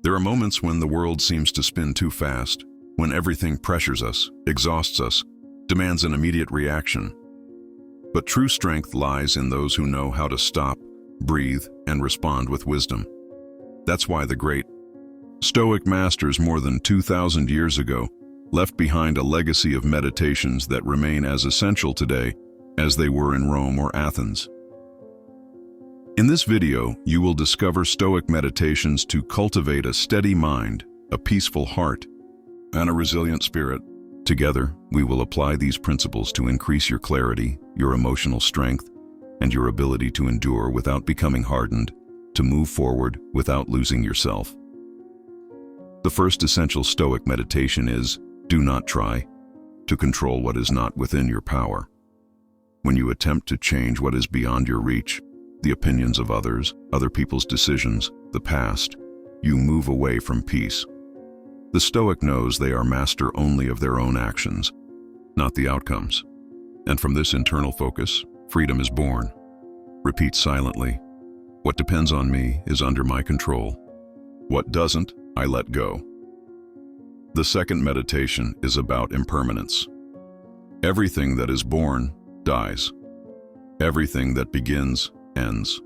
There are moments when the world seems to spin too fast, when everything pressures us, exhausts us, demands an immediate reaction. But true strength lies in those who know how to stop, breathe, and respond with wisdom. That's why the great Stoic masters more than 2,000 years ago left behind a legacy of meditations that remain as essential today as they were in Rome or Athens. In this video, you will discover Stoic meditations to cultivate a steady mind, a peaceful heart, and a resilient spirit. Together, we will apply these principles to increase your clarity, your emotional strength, and your ability to endure without becoming hardened, to move forward without losing yourself. The first essential Stoic meditation is, do not try to control what is not within your power. When you attempt to change what is beyond your reach, the opinions of others, other people's decisions, the past, you move away from peace. The Stoic knows they are master only of their own actions, not the outcomes. And from this internal focus, freedom is born. Repeat silently, what depends on me is under my control. What doesn't, I let go. The second meditation is about impermanence. Everything that is born dies. Everything that begins ends.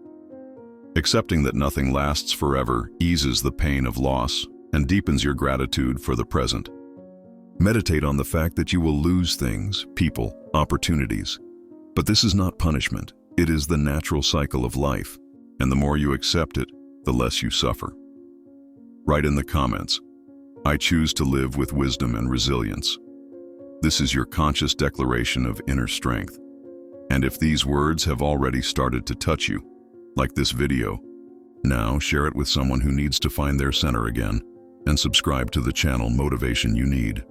Accepting that nothing lasts forever eases the pain of loss and deepens your gratitude for the present. Meditate on the fact that you will lose things, people, opportunities. But this is not punishment. It is the natural cycle of life, and the more you accept it, the less you suffer. Write in the comments, I choose to live with wisdom and resilience. This is your conscious declaration of inner strength. And if these words have already started to touch you, like this video, now share it with someone who needs to find their center again, and subscribe to the channel Motivation You Need.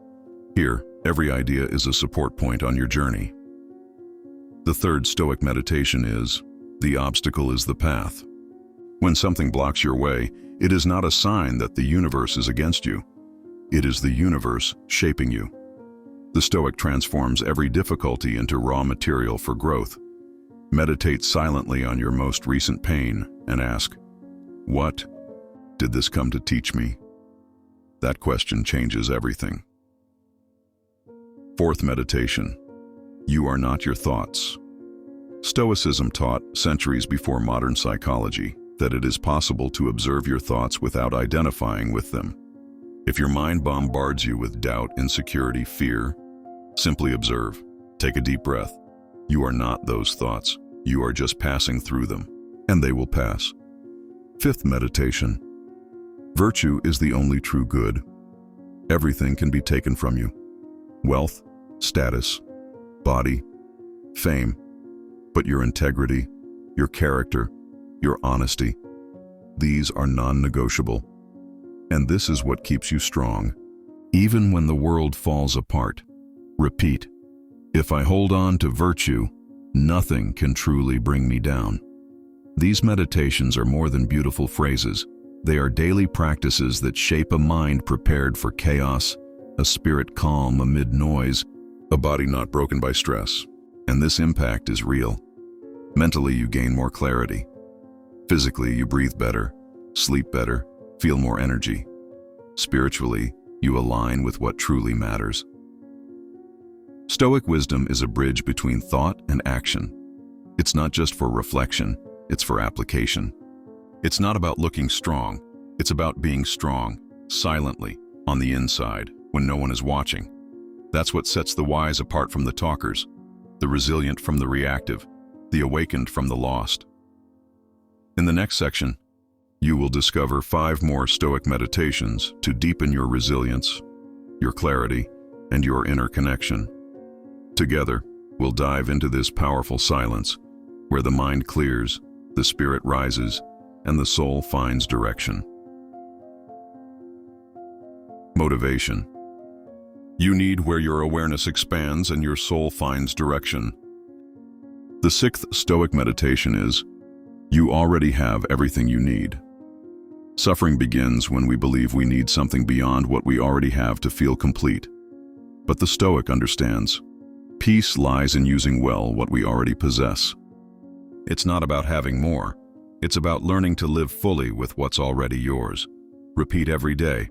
Here, every idea is a support point on your journey. The third Stoic meditation is, the obstacle is the path. When something blocks your way, it is not a sign that the universe is against you. It is the universe shaping you. The Stoic transforms every difficulty into raw material for growth. Meditate silently on your most recent pain and ask, what did this come to teach me? That question changes everything. Fourth meditation, you are not your thoughts. Stoicism taught, centuries before modern psychology, that it is possible to observe your thoughts without identifying with them. If your mind bombards you with doubt, insecurity, fear, simply observe. Take a deep breath. You are not those thoughts. You are just passing through them, and they will pass. Fifth meditation. Virtue is the only true good. Everything can be taken from you. Wealth, status, body, fame. But your integrity, your character, your honesty, these are non-negotiable. And this is what keeps you strong. Even when the world falls apart, repeat, if I hold on to virtue, nothing can truly bring me down. These meditations are more than beautiful phrases. They are daily practices that shape a mind prepared for chaos, a spirit calm amid noise, a body not broken by stress. And this impact is real. Mentally, you gain more clarity. Physically, you breathe better, sleep better, feel more energy. Spiritually, you align with what truly matters. Stoic wisdom is a bridge between thought and action. It's not just for reflection, it's for application. It's not about looking strong, it's about being strong, silently, on the inside, when no one is watching. That's what sets the wise apart from the talkers, the resilient from the reactive, the awakened from the lost. In the next section, you will discover 5 more Stoic meditations to deepen your resilience, your clarity, and your inner connection. Together, we'll dive into this powerful silence, where the mind clears, the spirit rises, and the soul finds direction. Motivation. You need where your awareness expands and your soul finds direction. The 6th Stoic meditation is, you already have everything you need. Suffering begins when we believe we need something beyond what we already have to feel complete. But the Stoic understands, peace lies in using well what we already possess. It's not about having more. It's about learning to live fully with what's already yours. Repeat every day.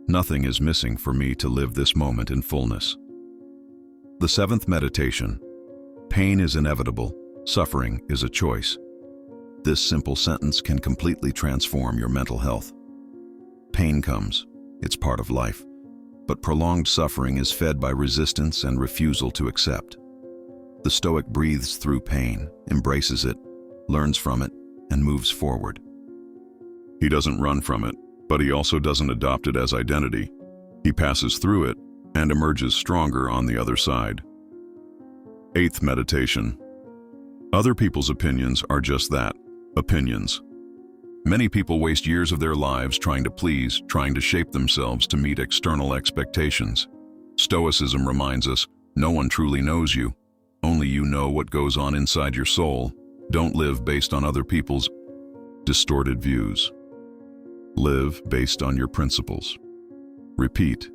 Nothing is missing for me to live this moment in fullness. The seventh meditation. Pain is inevitable. Suffering is a choice. This simple sentence can completely transform your mental health. Pain comes. It's part of life. But prolonged suffering is fed by resistance and refusal to accept. The Stoic breathes through pain, embraces it, learns from it, and moves forward. He doesn't run from it, but he also doesn't adopt it as identity. He passes through it and emerges stronger on the other side. Eighth meditation. Other people's opinions are just that, opinions. Many people waste years of their lives trying to please, trying to shape themselves to meet external expectations. Stoicism reminds us, no one truly knows you. Only you know what goes on inside your soul. Don't live based on other people's distorted views. Live based on your principles. Repeat,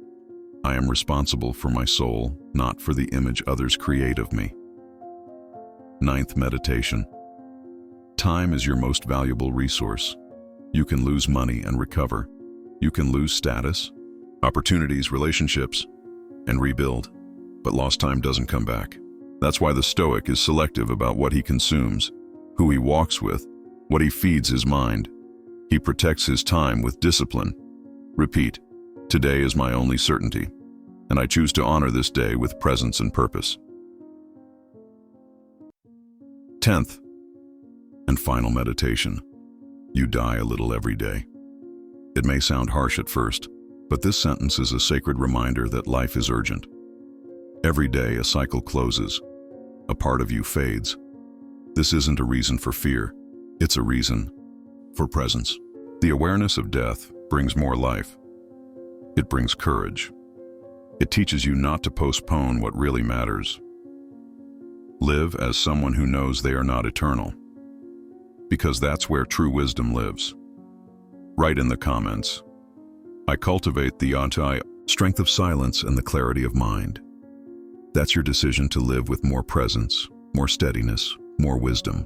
I am responsible for my soul, not for the image others create of me. Ninth meditation. Time is your most valuable resource. You can lose money and recover. You can lose status, opportunities, relationships, and rebuild. But lost time doesn't come back. That's why the Stoic is selective about what he consumes, who he walks with, what he feeds his mind. He protects his time with discipline. Repeat, today is my only certainty, and I choose to honor this day with presence and purpose. 10th and final meditation. You die a little every day. It may sound harsh at first, but this sentence is a sacred reminder that life is urgent. Every day a cycle closes. A part of you fades. This isn't a reason for fear. It's a reason for presence. The awareness of death brings more life. It brings courage. It teaches you not to postpone what really matters. Live as someone who knows they are not eternal, because that's where true wisdom lives. Write in the comments, I cultivate the strength of silence and the clarity of mind. That's your decision to live with more presence, more steadiness, more wisdom.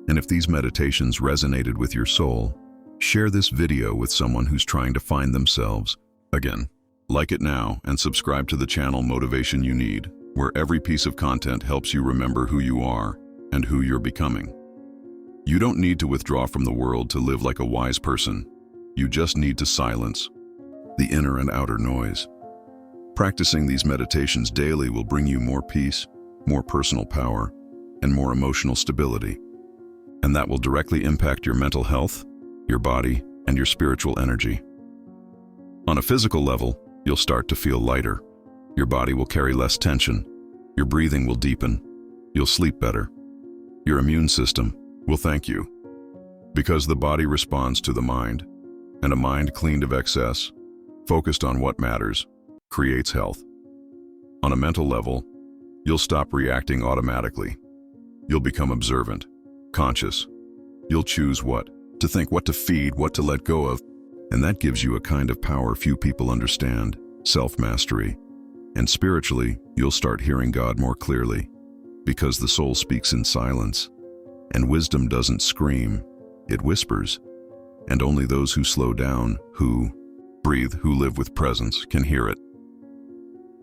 And if these meditations resonated with your soul, share this video with someone who's trying to find themselves. Again, like it now and subscribe to the channel Motivation You Need, where every piece of content helps you remember who you are and who you're becoming. You don't need to withdraw from the world to live like a wise person. You just need to silence the inner and outer noise. Practicing these meditations daily will bring you more peace, more personal power, and more emotional stability. And that will directly impact your mental health, your body, and your spiritual energy. On a physical level, you'll start to feel lighter. Your body will carry less tension. Your breathing will deepen. You'll sleep better. Your immune system will thank you. Because the body responds to the mind, and a mind cleaned of excess, focused on what matters, creates health. On a mental level, you'll stop reacting automatically. You'll become observant, conscious. You'll choose what to think, what to feed, what to let go of, and that gives you a kind of power few people understand, self-mastery. And spiritually, you'll start hearing God more clearly, because the soul speaks in silence, and wisdom doesn't scream, it whispers. And only those who slow down, who breathe, who live with presence, can hear it.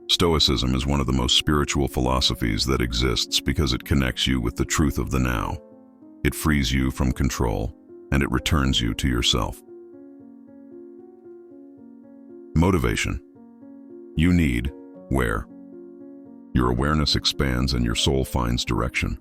Stoicism is one of the most spiritual philosophies that exists because it connects you with the truth of the now. It frees you from control, and it returns you to yourself. Motivation. You need where your awareness expands and your soul finds direction.